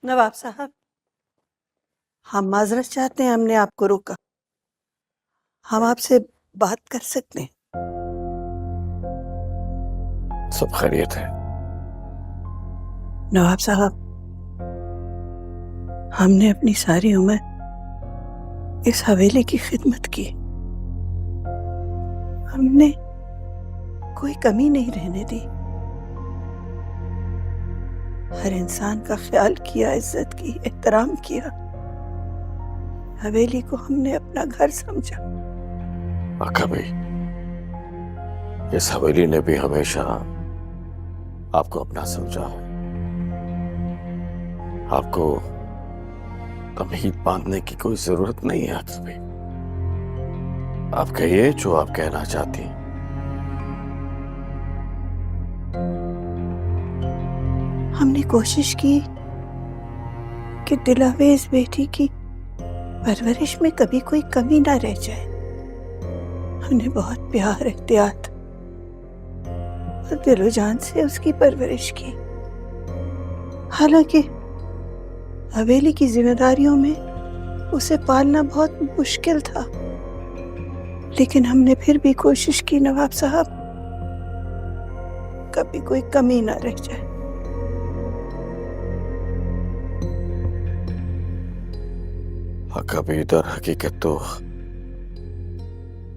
नवाब साहब, हम माजरत चाहते हैं, हमने आपको रोका। हम आपसे बात कर सकते हैं? सब खैरियत है। नवाब साहब, हमने अपनी सारी उम्र इस हवेली की खिदमत की। हमने कोई कमी नहीं रहने दी। हर इंसान का ख्याल किया, इज्जत की, एहतराम किया। हवेली को हमने अपना घर समझा। आका भाई, इस हवेली ने भी हमेशा आपको अपना समझा है। आपको तमहीद बांधने की कोई जरूरत नहीं है आका भाई। आप कहिए जो आप कहना चाहती हैं। हमने कोशिश की कि दिलावेज बेटी की परवरिश में कभी कोई कमी ना रह जाए। हमने बहुत प्यार, एहतियात और दिलो जान से उसकी परवरिश की। हालांकि हवेली की जिम्मेदारियों में उसे पालना बहुत मुश्किल था, लेकिन हमने फिर भी कोशिश की नवाब साहब, कभी कोई कमी ना रह जाए। आका भाई, दर हकीकत तो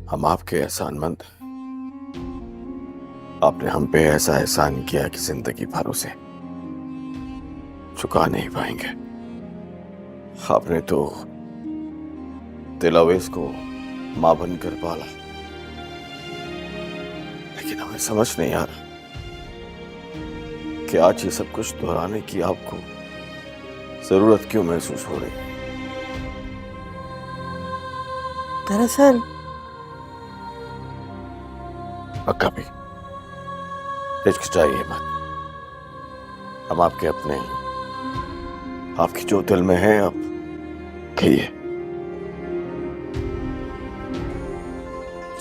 हम आपके एहसानमंद हैं। आपने हम पे ऐसा एहसान किया कि जिंदगी भर उसे चुका नहीं पाएंगे। आपने तो दिलावेज को मां बनकर पाला, लेकिन हमें समझ नहीं आ रहा कि आज ये सब कुछ दोहराने की आपको जरूरत क्यों महसूस हो रही है। दरअसल अक्का भी हिचकिचाइए मत। हम आपके अपने हैं। आपकी जो दिल में है आप कहिए।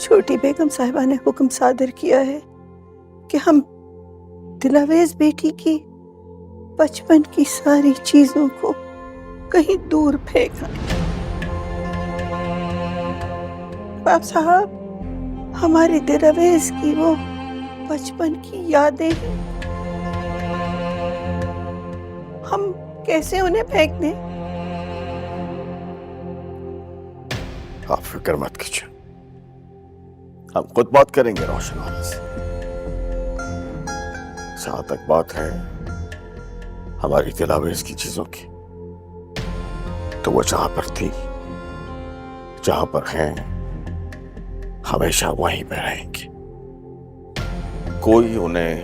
छोटी बेगम साहिबा ने हुक्म सादर किया है कि हम दिलावेज बेटी की बचपन की सारी चीजों को कहीं दूर फेंका। बाप साहब, हमारी दिलावेज की वो बचपन की यादें हम कैसे उन्हें फेंक दें? आप फिक्र मत कीजिए, हम खुद बात करेंगे रोशन वाले से। जहां तक बात है हमारी दिलावेज की चीजों की, तो वो जहां पर थी, जहां पर हैं, हमेशा वहीं पे रहेंगी। कोई उन्हें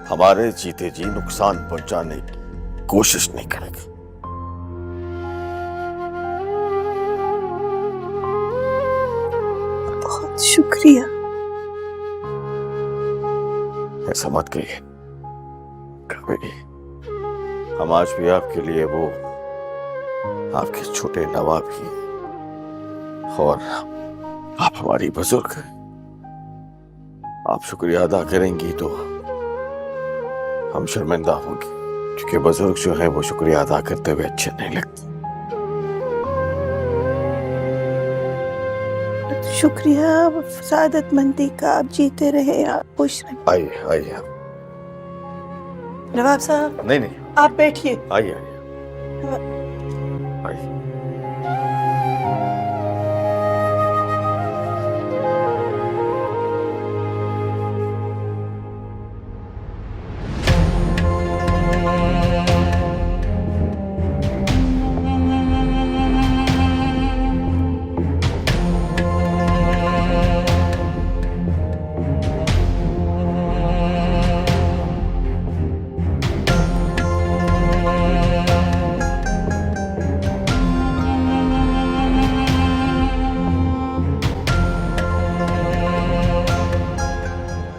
हमारे जीते जी नुकसान पहुंचाने की कोशिश नहीं करेगा। बहुत शुक्रिया। ऐसा मत कहिए कभी। हम आज भी आपके लिए वो आपके छोटे नवाब ही हैं, और आप हमारी बुजुर्ग हैं। आप शुक्रिया अदा करेंगी तो हम शर्मिंदा होंगे, क्योंकि बुजुर्ग जो है वो शुक्रिया अदा करते हुए अच्छे नहीं लगते। शुक्रिया सादतमंदी का। आप जीते रहे, आप खुश रहे। आइए आइए आप। नवाब साहब, नहीं नहीं, आप बैठिए। आइए आइए आइए।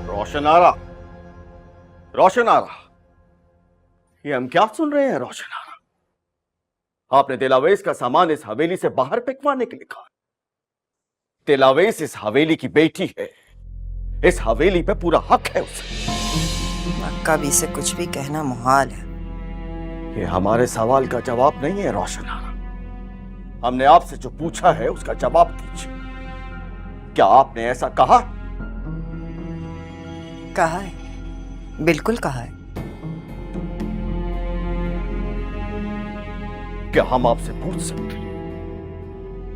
रोशन आ रहा, रोशन आ रहा। ये हम क्या सुन रहे हैं? रोशन आ रहा। आपने दिलावेज का सामान इस हवेली से बाहर फेंकवाने के लिए कहा। दिलावेज इस हवेली की बेटी है, इस हवेली पे पूरा हक है उसे। मक्का भी से कुछ भी कहना मुहाल है। ये हमारे सवाल का जवाब नहीं है रोशन आरा। हमने आपसे जो पूछा है उसका जवाब दीजिए। क्या आपने ऐसा कहा? कहा है, बिल्कुल कहा है। क्या हम आपसे पूछ सकते हैं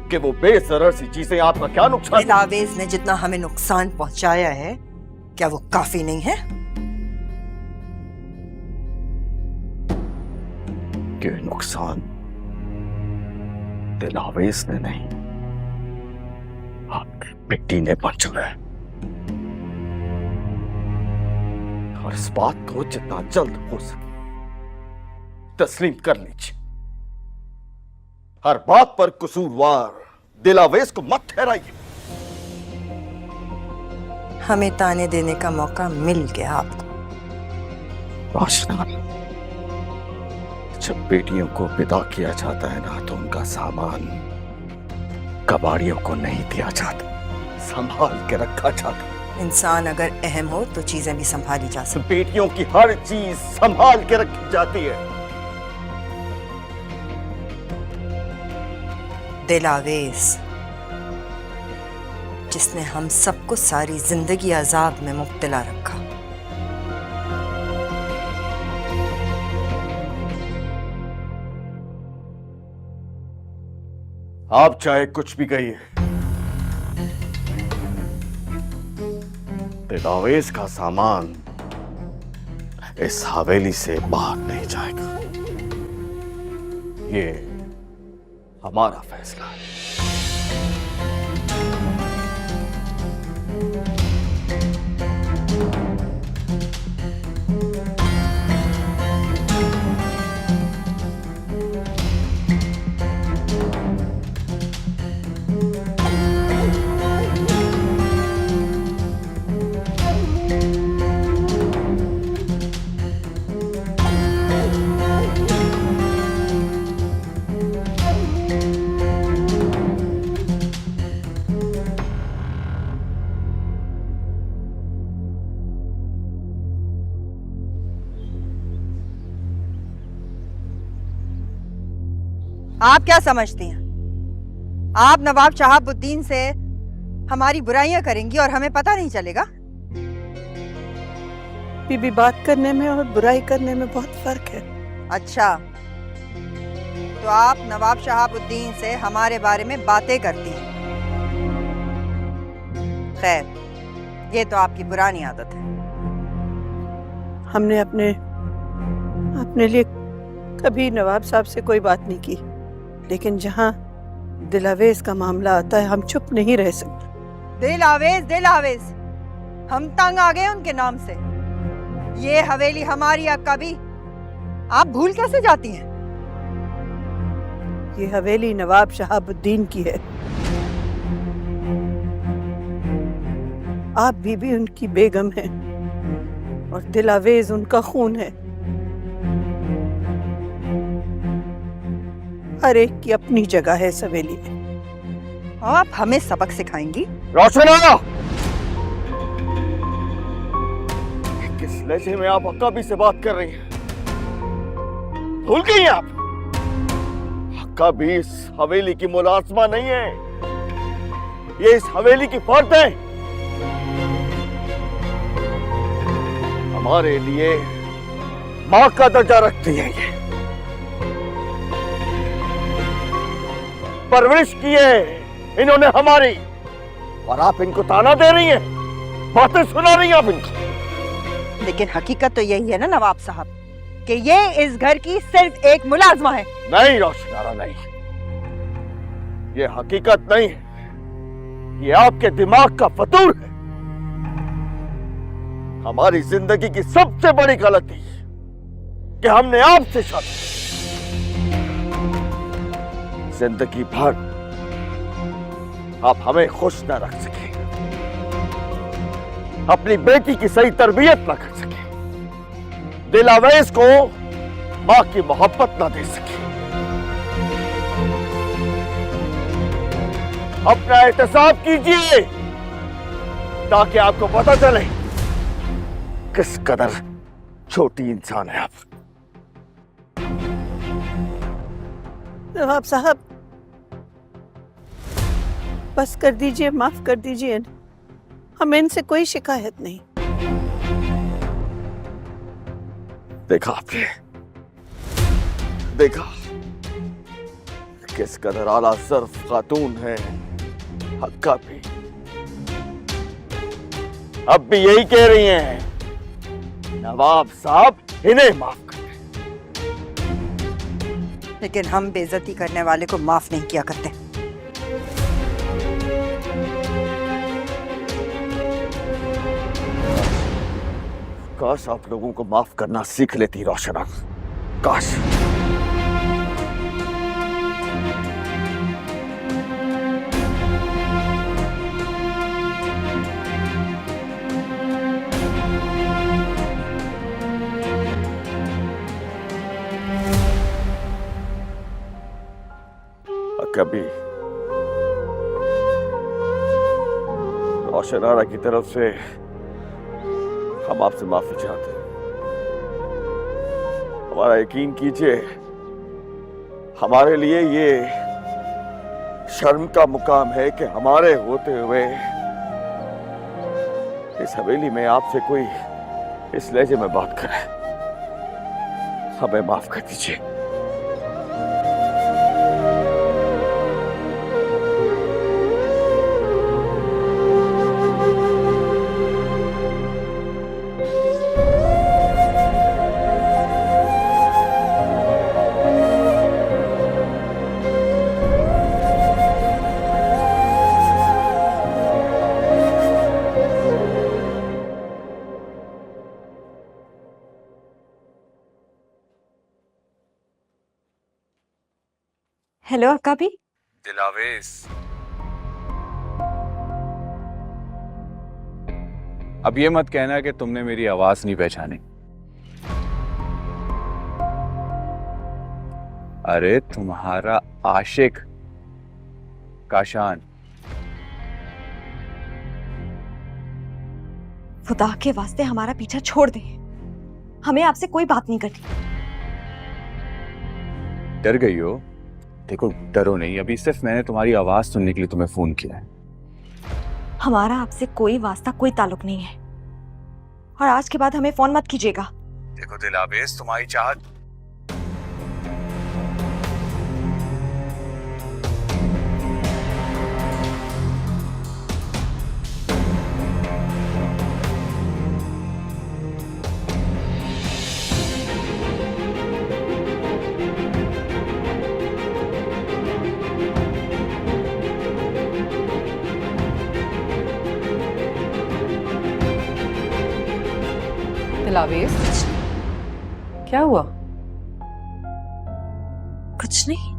कि वो बेसरर सी चीजें आपका क्या नुकसान? दिलावेज ने जितना हमें नुकसान पहुंचाया है, क्या वो काफी नहीं है? कि नुकसान दिलावेज ने नहीं, आपकी बेटी ने पहुंचाया है। और इस बात को जितना जल्द हो सके तस्लीम कर लीजिए। हर बात पर कसूरवार दिलावेज को मत ठहराइए। हमें ताने देने का मौका मिल गया आपको। रोशना, जब बेटियों को विदा किया जाता है ना, तो उनका सामान कबाड़ियों को नहीं दिया जाता, संभाल के रखा जाता। इंसान अगर अहम हो तो चीजें भी संभाली जा सकती। बेटियों की हर चीज संभाल के रखी जाती है। दिलावेज, जिसने हम सबको सारी जिंदगी अजाब में मुब्तला रखा। आप चाहे कुछ भी कहिए, दिलावेज का सामान इस हवेली से बाहर नहीं जाएगा। ये हमारा फैसला है। आप क्या समझती हैं? आप नवाब शहाबुद्दीन से हमारी बुराइयां करेंगी और हमें पता नहीं चलेगा? बीबी, बात करने में और बुराई करने में बहुत फर्क है। अच्छा, तो आप नवाब शहाबुद्दीन से हमारे बारे में बातें करती हैं। खैर, ये तो आपकी पुरानी आदत है। हमने अपने लिए कभी नवाब साहब से कोई बात नहीं की, लेकिन जहां दिलावेज का मामला आता है हम चुप नहीं रह सकते। दिलावेज, हम तंग आ गए उनके नाम से। ये हवेली हमारी अक्का भी आप भूल कैसे जाती हैं? ये हवेली नवाब शहाबुद्दीन की है। आप बीबी उनकी बेगम हैं और दिलावेज उनका खून है। हर एक की अपनी जगह है इस हवेली में। आप हमें सबक सिखाएंगी? रोशना, किस लहजे में आप अक्काबी से बात कर रही हैं? भूल गई हैं आप? अक्काबी इस हवेली की मुलाजमा नहीं है, ये इस हवेली की फर्द है। हमारे लिए मां का दर्जा रखती है। ये परवरिश की है इन्होंने हमारी, और आप इनको ताना दे रही हैं, बातें सुना रही हैं आप इनको। लेकिन हकीकत तो यही है ना नवाब साहब, कि ये इस घर की सिर्फ एक मुलाजमा है। नहीं रोशनारा, नहीं, ये हकीकत नहीं है, ये आपके दिमाग का फतूर है। हमारी जिंदगी की सबसे बड़ी गलती कि हमने आपसे शादी। जिंदगी भर आप हमें खुश न रख सके, अपनी बेटी की सही तरबियत न कर सके, दिलावेज को मां की मोहब्बत न दे सके। अपना एहतसाब कीजिए ताकि आपको पता चले किस कदर छोटी इंसान है आप। नवाब साहब, बस कर दीजिए, माफ कर दीजिए। हमें इनसे कोई शिकायत नहीं। देखा आपने, देखा किस कदर आला सर्फ खातून है हक्का भी। अब भी यही कह रही हैं नवाब साहब इन्हें माफ कर दें। लेकिन हम बेइज्जती करने वाले को माफ नहीं किया करते। काश आप लोगों को माफ करना सीख लेती रोशना, काश। कभी रोशनारा की तरफ से हम आपसे माफी चाहते हैं। हमारा यकीन कीजिए, हमारे लिए ये शर्म का मुकाम है कि हमारे होते हुए इस हवेली में आपसे कोई इस लहजे में बात करे। हमें माफ कर दीजिए। हेलो अक्का भी। दिलावेज, अब ये मत कहना कि तुमने मेरी आवाज नहीं पहचानी। अरे तुम्हारा आशिक काशान। खुदा के वास्ते हमारा पीछा छोड़ दे, हमें आपसे कोई बात नहीं करनी। डर गई हो? देखो डरो नहीं, अभी सिर्फ मैंने तुम्हारी आवाज सुनने के लिए तुम्हें फोन किया है। हमारा आपसे कोई वास्ता, कोई ताल्लुक नहीं है, और आज के बाद हमें फोन मत कीजिएगा। देखो दिलावेज, तुम्हारी चाहत दिलावेज, क्या हुआ? कुछ नहीं।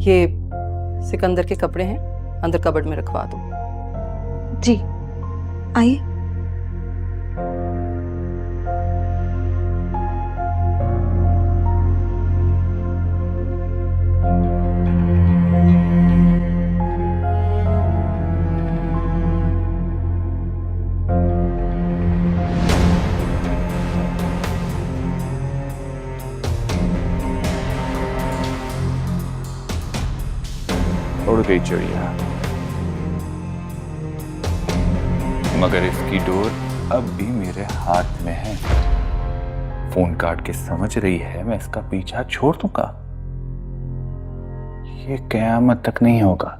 ये सिकंदर के कपड़े हैं, अंदर कबर्ड में रखवा दो। जी आइए। उड़ गई चिड़िया, मगर इसकी डोर अब भी मेरे हाथ में है। फोन काट के समझ रही है मैं इसका पीछा छोड़ दूंगा। ये कयामत तक नहीं होगा।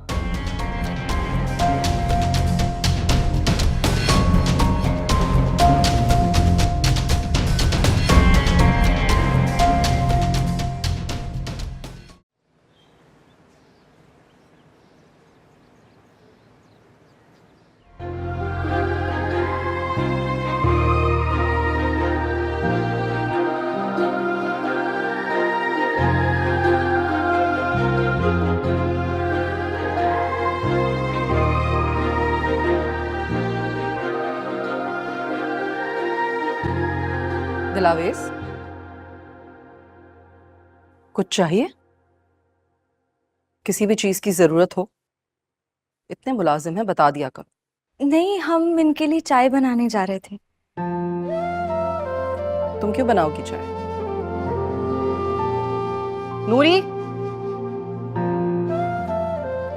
दिलावेज, कुछ चाहिए? किसी भी चीज की जरूरत हो, इतने मुलाजिम हैं, बता दिया करो। नहीं, हम इनके लिए चाय बनाने जा रहे थे। तुम क्यों बनाओगी चाय? नूरी,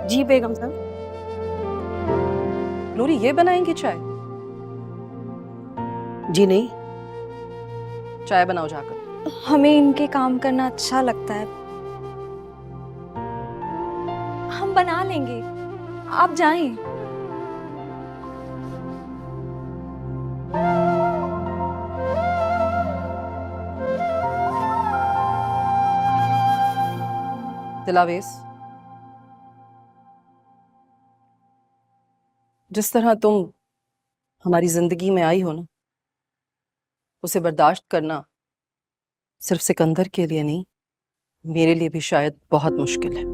जी बेगम साहब। नूरी ये बनाएंगी चाय? जी नहीं, चाय बनाओ जाकर। हमें इनके काम करना अच्छा लगता है। हम बना लेंगे, आप जाएं। दिलावेश, जिस तरह तुम हमारी जिंदगी में आई हो ना, उसे बर्दाश्त करना सिर्फ सिकंदर के लिए नहीं, मेरे लिए भी शायद बहुत मुश्किल है।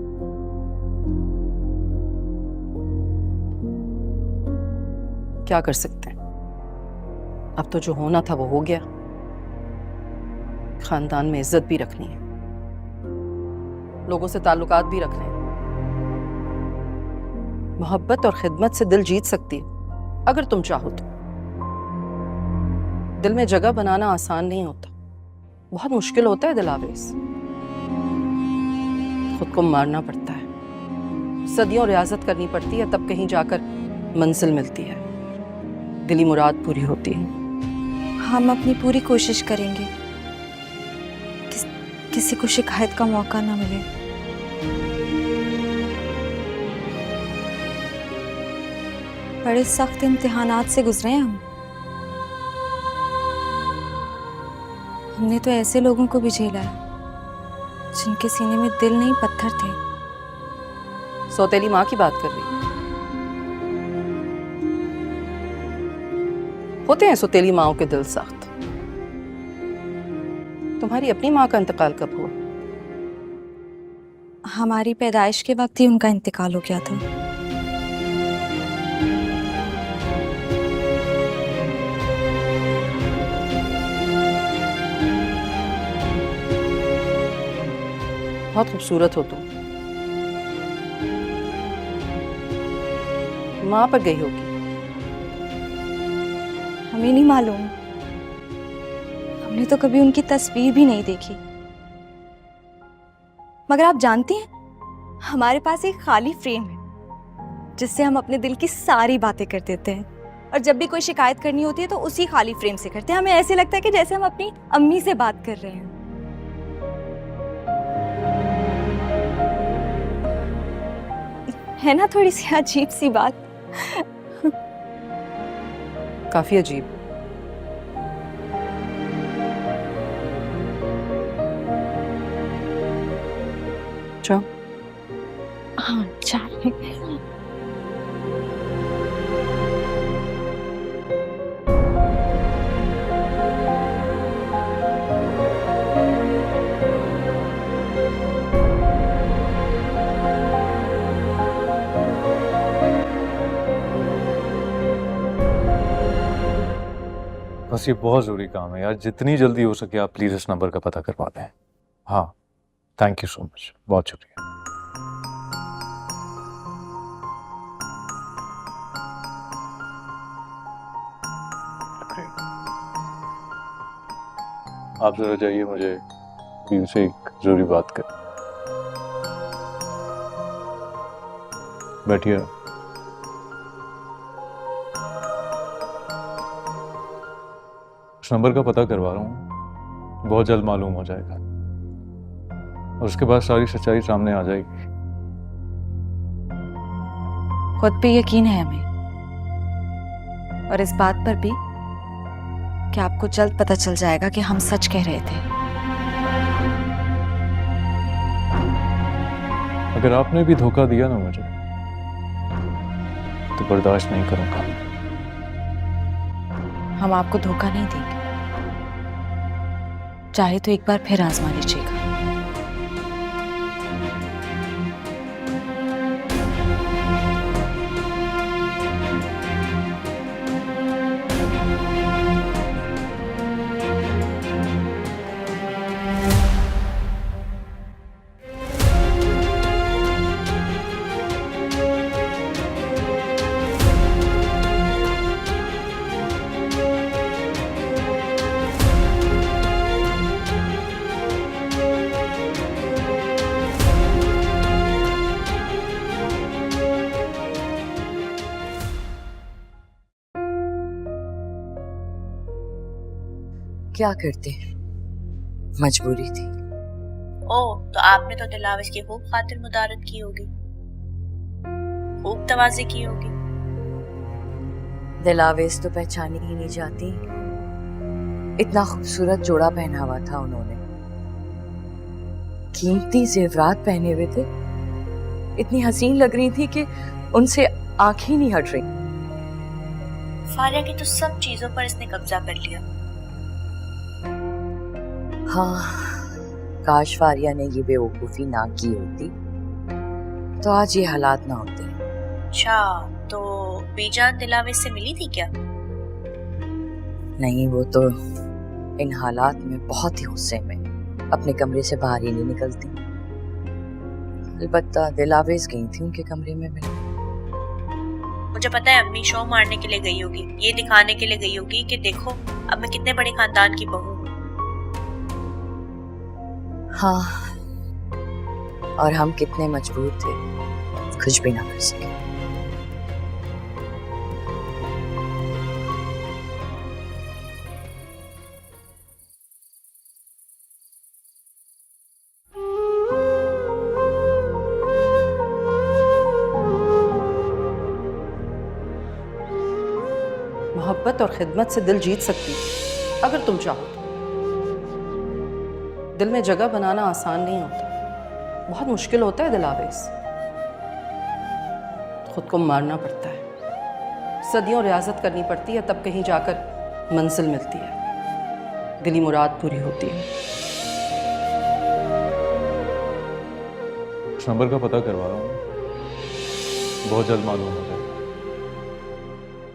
क्या कर सकते हैं, अब तो जो होना था वो हो गया। खानदान में इज्जत भी रखनी है, लोगों से ताल्लुकात भी रखने हैं। मोहब्बत और खिदमत से दिल जीत सकती है अगर तुम चाहो तो। दिल में जगह बनाना आसान नहीं होता, बहुत मुश्किल होता है दिलावेश। खुद को मारना पड़ता है, सदियों रियाजत करनी पड़ती है, तब कहीं जाकर मंजिल मिलती है, दिली मुराद पूरी होती है। हम अपनी पूरी कोशिश करेंगे किसी को शिकायत का मौका ना मिले। बड़े सख्त इम्तिहानात से गुजरे हैं हम। हमने तो ऐसे लोगों को भी झेला है जिनके सीने में दिल नहीं पत्थर थे। सौतेली माँ की बात कर रही है? होते हैं सौतेली माओं के दिल सख्त। तुम्हारी अपनी माँ का इंतकाल कब हुआ? हमारी पैदाइश के वक्त ही उनका इंतकाल हो गया था। बहुत खूबसूरत हो तुम। माँ पर गई होगी। हमें नहीं मालूम, हमने तो कभी उनकी तस्वीर भी नहीं देखी। मगर आप जानती हैं, हमारे पास एक खाली फ्रेम है जिससे हम अपने दिल की सारी बातें कर देते हैं, और जब भी कोई शिकायत करनी होती है तो उसी खाली फ्रेम से करते हैं। हमें ऐसे लगता है कि जैसे हम अपनी अम्मी से बात कर रहे हैं। है ना थोड़ी सी अजीब सी बात? काफी अजीब। चलो। हाँ, चाय। बस ये बहुत ज़रूरी काम है यार, जितनी जल्दी हो सके आप प्लीज़ इस नंबर का पता करवा दें। हाँ, थैंक यू सो मच, बहुत शुक्रिया। आप जरा जाइए, मुझे बीवी से एक जरूरी बात कर। बैठिए। उस नंबर का पता करवा रहा हूँ, बहुत जल्द मालूम हो जाएगा और उसके बाद सारी सच्चाई सामने आ जाएगी। खुद पे यकीन है हमें, और इस बात पर भी कि आपको जल्द पता चल जाएगा कि हम सच कह रहे थे। अगर आपने भी धोखा दिया ना मुझे, तो बर्दाश्त नहीं करूंगा। हम आपको धोखा नहीं देंगे, चाहे तो एक बार फिर आजमा लीजिएगा। क्या करते, मजबूरी थी। ओह, तो आपने तो दिलाविश की खूब खातिर मुदारत की होगी, खूब तवाज़ी की होगी। दिलावेज तो पहचानी ही नहीं जाती। इतना खूबसूरत जोड़ा पहना हुआ था उन्होंने, कीमती जेवरात पहने हुए थे, इतनी हसीन लग रही थी कि उनसे आंख ही नहीं हट रही। फारिया की तो सब चीजों पर इसने कब्जा कर लिया। हाँ, काश फारिया ने ये बेवकूफी ना की होती तो आज ये हालात ना होते। अच्छा, तो बीजान दिलावेज से मिली थी क्या? नहीं, वो तो इन हालात में बहुत ही गुस्से में अपने कमरे से बाहर ही नहीं निकलती। अलबत्ता दिलावेज गई थी उनके कमरे में मिलने। मुझे पता है अम्मी शो मारने के लिए गई होगी, ये दिखाने के लिए गई होगी कि देखो अब मैं कितने बड़े खानदान की बहू हूँ। हाँ, और हम कितने मजबूर थे, कुछ भी ना कर सके। मोहब्बत और खिदमत से दिल जीत सकती अगर तुम चाहो तो। दिल में जगह बनाना आसान नहीं होता, बहुत मुश्किल होता है दिलावेज। खुद को मारना पड़ता है, सदियों रियाजत करनी पड़ती है, तब कहीं जाकर मंजिल मिलती है, दिली मुराद पूरी होती है। उस नंबर का पता करवा रहा हूँ, बहुत जल्द मालूम हो जाएगा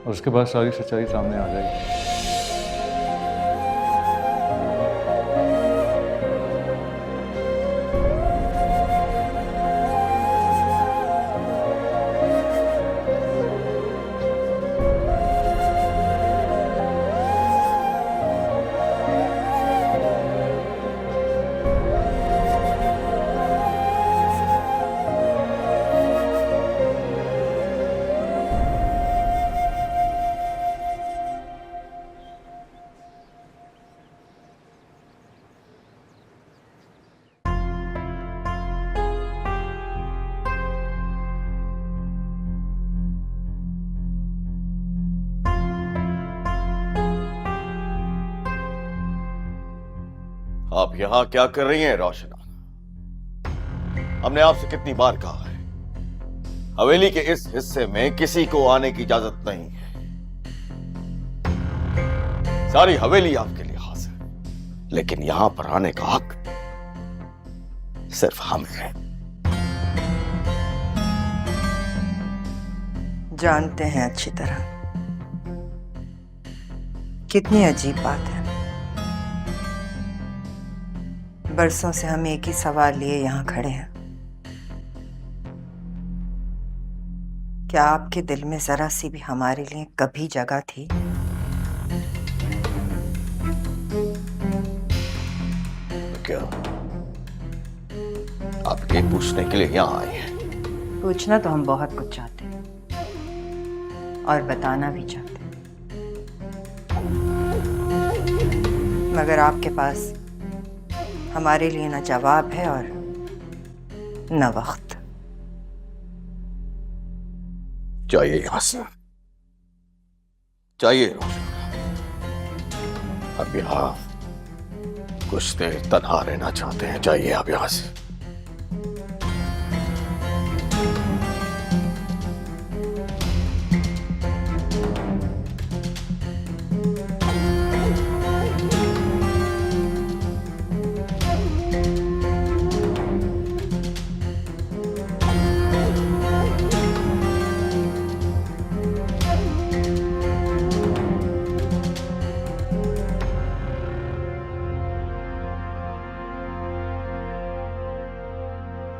और उसके बाद सारी सच्चाई सामने आ जाएगी। आप यहां क्या कर रही हैं रोशना? हमने आपसे कितनी बार कहा है, हवेली के इस हिस्से में किसी को आने की इजाजत नहीं है। सारी हवेली आपके लिए खास है, लेकिन यहां पर आने का हक सिर्फ हमें है। जानते हैं अच्छी तरह। कितनी अजीब बात है, बरसों से हम एक ही सवाल लिए यहाँ खड़े हैं। क्या आपके दिल में जरा सी भी हमारे लिए कभी जगह थी? क्या आप ये पूछने के लिए यहां आए हैं? पूछना तो हम बहुत कुछ चाहते हैं और बताना भी चाहते हैं, मगर आपके पास हमारे लिए न जवाब है और न वक्त। चाहिए यहां से, चाहिए रोशना। अब यहां कुछ देर तन्हा रहना चाहते हैं, चाहिए आप यहां से।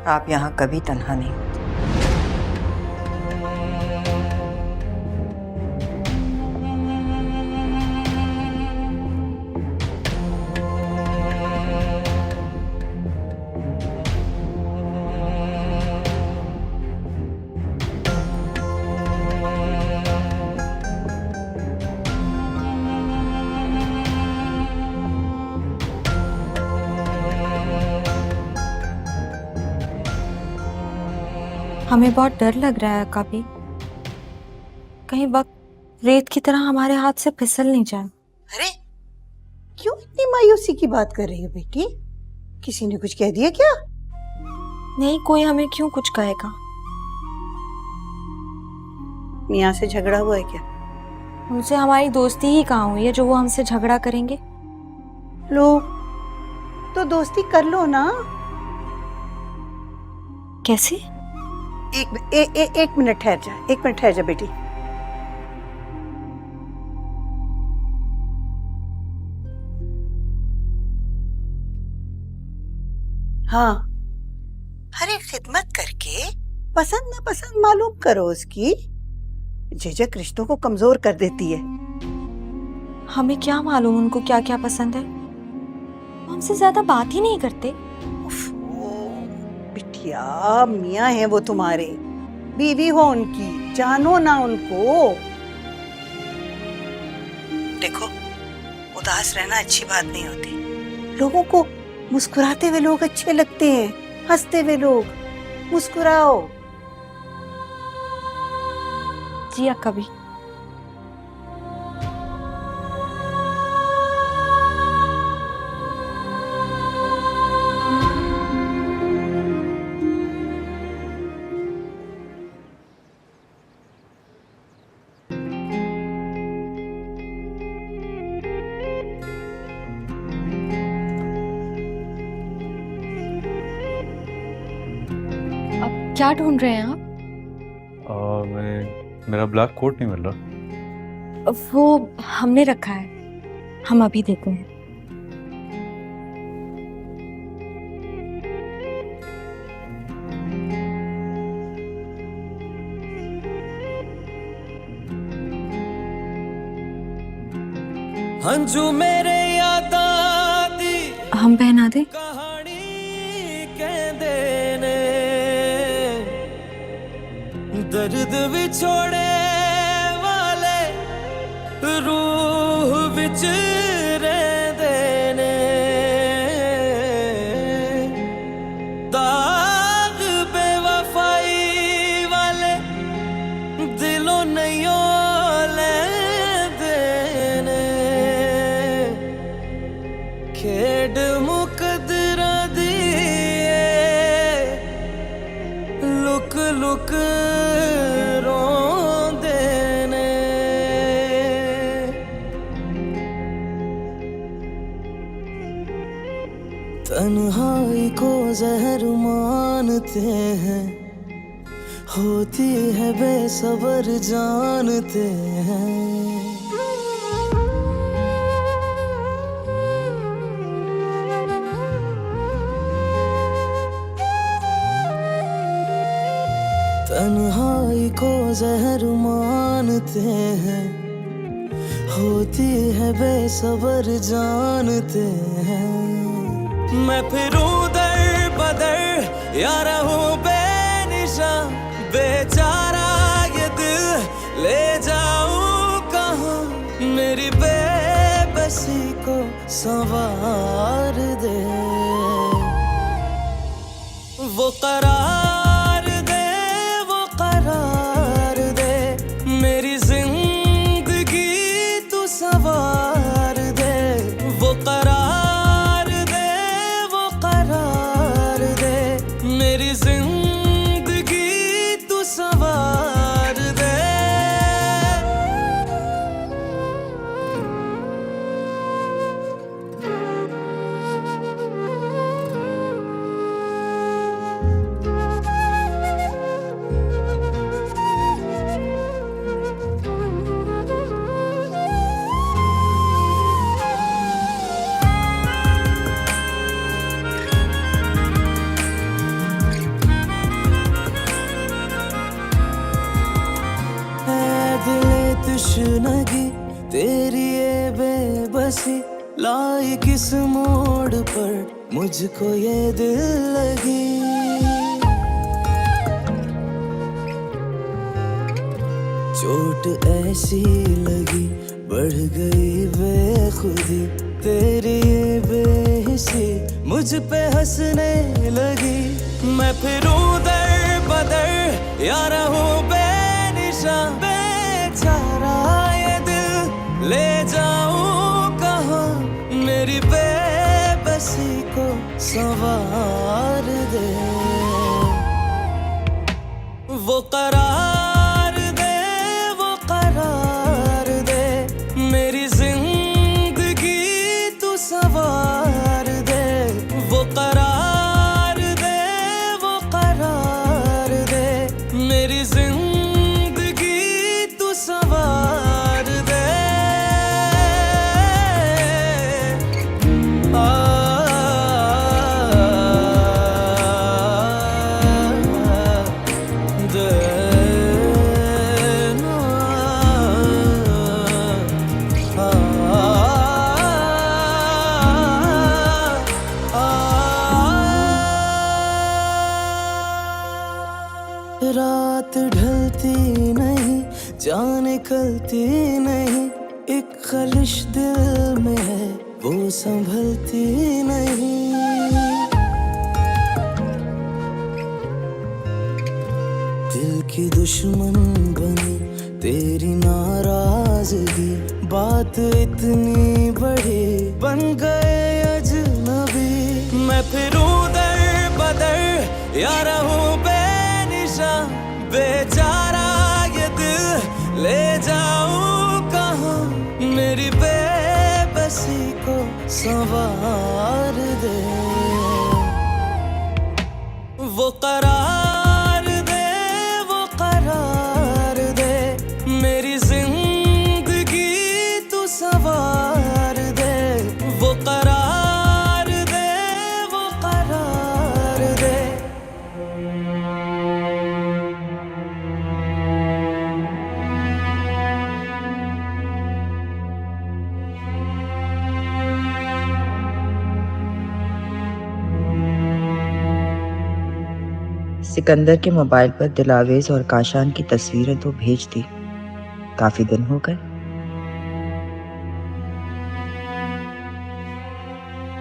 आप यहाँ कभी तन्हा नहीं होते। हमें बहुत डर लग रहा है कभी, कहीं वक्त रेत की तरह हमारे हाथ से फिसल नहीं जाए। अरे क्यों इतनी मायूसी की बात कर रही हो बेटी? किसी ने कुछ कह दिया क्या? नहीं, कोई हमें क्यों कुछ कहेगा। मियाँ से झगड़ा हुआ है क्या? उनसे हमारी दोस्ती ही कहाँ हुई है जो वो हमसे झगड़ा करेंगे। लो तो दोस्ती कर लो ना। कैसे? एक मिनट ठहर जा, एक मिनट ठहर जा बेटी। हाँ, अरे खिदमत करके पसंद ना पसंद मालूम करो उसकी। झिझक रिश्तों को कमजोर कर देती है। हमें क्या मालूम उनको क्या क्या पसंद है, वो हमसे ज्यादा बात ही नहीं करते। बिटिया, मियाँ हैं वो तुम्हारे, बीवी हो उनकी, जानो ना उनको। देखो, उदास रहना अच्छी बात नहीं होती। लोगों को मुस्कुराते हुए लोग अच्छे लगते हैं, हंसते हुए लोग। मुस्कुराओ। जी अक्का भी। अब क्या ढूंढ रहे हैं आप? मेरा ब्लैक कोट नहीं मिल रहा। वो हमने रखा है, हम अभी देते हैं। हंजू मेरे यादा दी हम पहना दे। कहानी कहंदे ने, दर्द विछोड़े वाले रूह विच रहंदे ने, दाग बेवफाई वाले दिलों नहीं लैंदे ने, खेड मुकदरा दी लुक लुक रोंदे ने। तन्हाई को जहर मानते हैं, होती है बेसब्र जानते हैं। तन्हाई को जहर मानते हैं, होती है बेसब्र जानते हैं। मैं फिरूं दर बदर या रहूं बेनिशान, बेचारा ये दिल ले जाऊं कहाँ, मेरी बेबसी को संवार दे। वो करार दे, वो करार दे, मेरी जिंदगी तू संवार दे। वो करार दे, वो करार दे, मेरी जिंदगी तू संवार दे। तश्नगी तेरी ये बेबसी लाई किस मोड़ पर मुझको ये दिल लगी। चोट ऐसी लगी बढ़ गई बेखुदी, तेरी ये बेहिसी मुझ पे हंसने लगी। मैं फिरूं दर बदर या रहूं बेनिशां बेचारा ये दिल ले जाऊं कहाँ मेरी बेबसी को संवार दे वो करार दे मेरी जिंदगी तू संवार दे वो करार दे मेरी जिंदगी तू संवार दे रात ढलती नहीं जान निकलती नहीं एक खलिश दिल में है वो संभलती नहीं दिल की दुश्मन बनी तेरी नाराजगी बात इतनी बड़ी बन गए अजनबी मैं फिरूं दर बदर या रहूं बेनिशां बेचारा ये दिल ले जाऊं कहाँ मेरी बेबसी को संवार दे वो करार दे मेरी जिंदगी तू संवार दे वो करार दे सिकंदर के मोबाइल पर दिलावेज और काशान की तस्वीरें तो भेज दी, काफी दिन हो गए।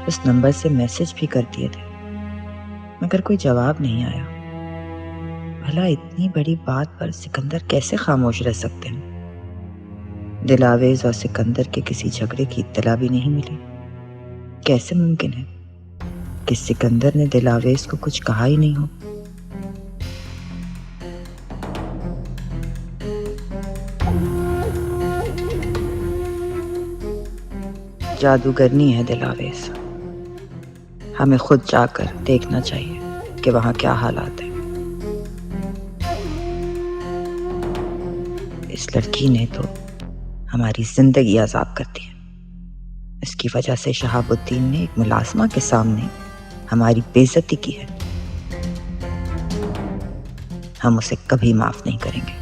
उस नंबर से मैसेज भी कर दिए थे मगर कोई जवाब नहीं आया। भला इतनी बड़ी बात पर सिकंदर कैसे खामोश रह सकते हैं? दिलावेज और सिकंदर के किसी झगड़े की इत्तला भी नहीं मिली। कैसे मुमकिन है कि सिकंदर ने दिलावेज को कुछ कहा ही नहीं हो? जादूगरनी है दिलावेज, हमें खुद जाकर देखना चाहिए कि वहां क्या हालात है। इस लड़की ने तो हमारी जिंदगी आजाब कर दी है। इसकी वजह से शहाबुद्दीन ने एक मुलाजमा के सामने हमारी बेइज्जती की है। हम उसे कभी माफ नहीं करेंगे।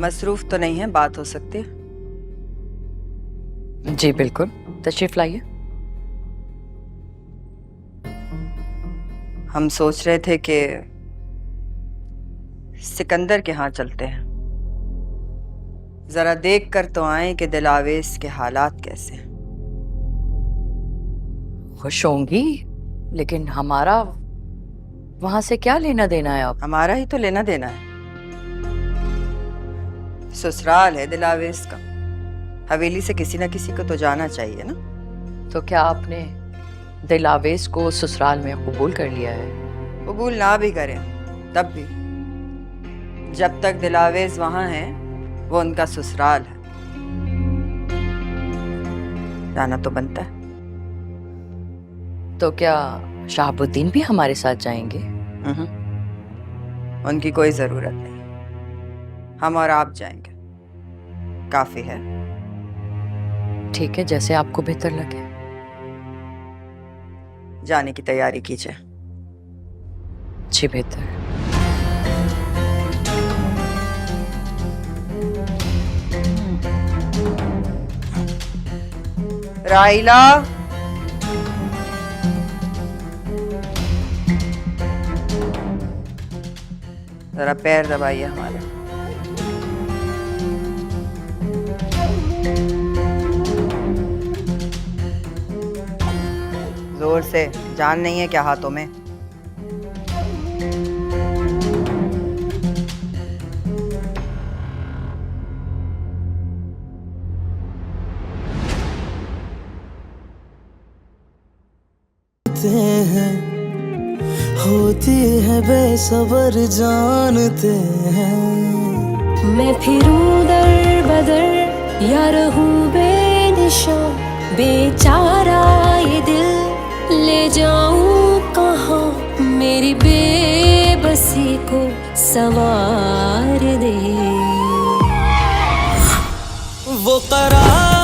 मसरूफ तो नहीं है, बात हो सकती है? जी बिल्कुल, तशरीफ लाइए। हम सोच रहे थे कि सिकंदर के यहाँ चलते हैं, जरा देख कर तो आए कि दिलावेज के हालात कैसे हैं। खुश होंगी, लेकिन हमारा वहां से क्या लेना देना है? आप हमारा ही तो लेना देना है। ससुराल है दिलावेज का, हवेली से किसी ना किसी को तो जाना चाहिए ना। तो क्या आपने दिलावेज को ससुराल में कबूल कर लिया है? कबूल ना भी करें तब भी जब तक दिलावेज वहां है वो उनका ससुराल है, जाना तो बनता है। तो क्या शहाबुद्दीन भी हमारे साथ जाएंगे? उनकी कोई जरूरत नहीं, हम और आप जाएंगे, काफी है। ठीक है, जैसे आपको बेहतर लगे। जाने की तैयारी कीजिए। जी बेहतर। राइला, जरा पैर दबाइए हमारे। जोर से, जान नहीं है क्या हाथों में? हैं होती है बेसबर जानते हैं। मैं फिरूं दर बदर या रहूं बेनिशान, बेचारा ये दिल ले जाऊं कहाँ, मेरी बेबसी को संवार दे। वो करार